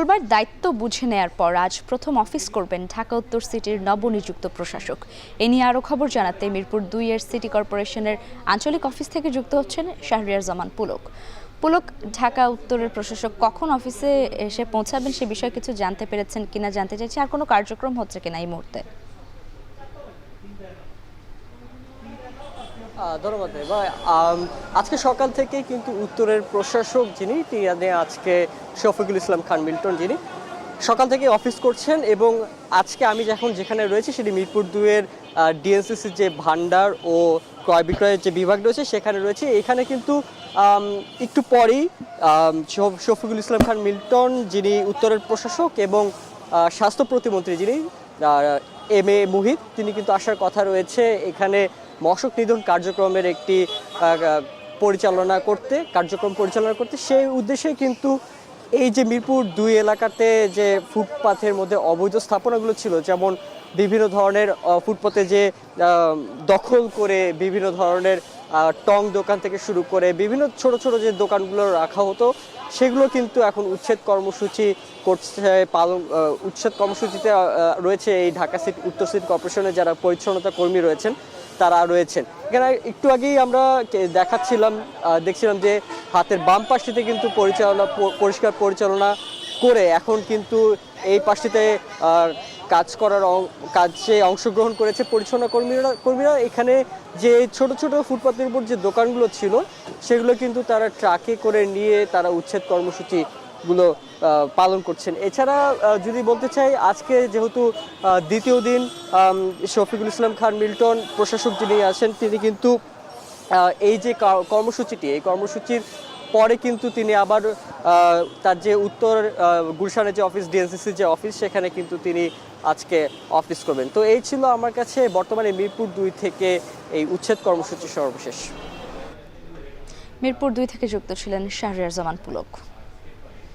শুক্রবার দায়িত্ব বুঝে নেয়ার পর আজ প্রথম অফিস করবেন ঢাকা উত্তর সিটির নবনিযুক্ত প্রশাসক। এ নিয়ে আরও খবর জানাতে মিরপুর ২-এর সিটি কর্পোরেশনের আঞ্চলিক অফিস থেকে যুক্ত হচ্ছেন শাহরিয়ার জামান পুলক। পুলক, ঢাকা উত্তরের প্রশাসক কখন অফিসে এসে পৌঁছাবেন সে বিষয়ে কিছু জানতে পেরেছেন কিনা জানতে চাইছি, আর কোনো কার্যক্রম হচ্ছে কিনা এই মুহূর্তে? ধন্যবাদ ভাই। আজকে সকাল থেকেই কিন্তু উত্তরের প্রশাসক যিনি তিনি আজকে শফিকুল ইসলাম খান মিল্টন যিনি সকাল থেকে অফিস করছেন, এবং আজকে আমি যেখানে রয়েছি সেটি মিরপুর ২-এর ডিএনসিসির যে ভান্ডার ও ক্রয় বিক্রয়ের যে বিভাগ রয়েছে সেখানে রয়েছে। এখানে কিন্তু একটু পরেই শফিকুল ইসলাম খান মিল্টন যিনি উত্তরের প্রশাসক এবং স্বাস্থ্য প্রতিমন্ত্রী যিনি এম এ মুহিত তিনি কিন্তু আসার কথা রয়েছে এখানে মশক নিধন কার্যক্রমের একটি কার্যক্রম পরিচালনা করতে। সেই উদ্দেশ্যে কিন্তু এই যে মিরপুর ২ এলাকাতে যে ফুটপাথের মধ্যে অবৈধ স্থাপনাগুলো ছিল, যেমন বিভিন্ন ধরনের ফুটপাথে যে দখল করে বিভিন্ন ধরনের টং দোকান থেকে শুরু করে বিভিন্ন ছোট ছোট যে দোকানগুলো রাখা হতো, সেগুলো কিন্তু এখন উচ্ছেদ কর্মসূচিতে রয়েছে এই ঢাকা সিটি উত্তর সিটি কর্পোরেশনের যারা পরিচ্ছন্নতা কর্মী রয়েছেন তারা রয়েছেন এখানে। একটু আগেই আমরা দেখছিলাম যে হাতের বাম পাশটিতে কিন্তু পরিষ্কার পরিচালনা করে এখন কিন্তু এই পাশটিতে কাজে অংশগ্রহণ করেছে পরিচ্ছন্ন কর্মীরা। এখানে যে ছোট ছোট ফুটপাতের উপর যে দোকানগুলো ছিল সেগুলো কিন্তু তারা ট্রাকে করে নিয়ে তারা উচ্ছেদ কর্মসূচিগুলো পালন করছেন। এছাড়া যদি বলতে চাই, আজকে যেহেতু দ্বিতীয় দিন শফিকুল ইসলাম খান মিল্টন প্রশাসক যিনি আছেন তিনি কিন্তু এই যে এই কর্মসূচির পরে কিন্তু তিনি আবার তার যে উত্তর গুলশানের যে অফিস ডিএনসিসির যে অফিস সেখানে কিন্তু তিনি আজকে অফিস করবেন। তো এই ছিল আমার কাছে বর্তমানে মিরপুর ২ থেকে এই উচ্ছেদ কর্মসূচি সর্বশেষ। মিরপুর ২ থেকে যুক্ত ছিলেন শাহরিয়ার জামান পুলক।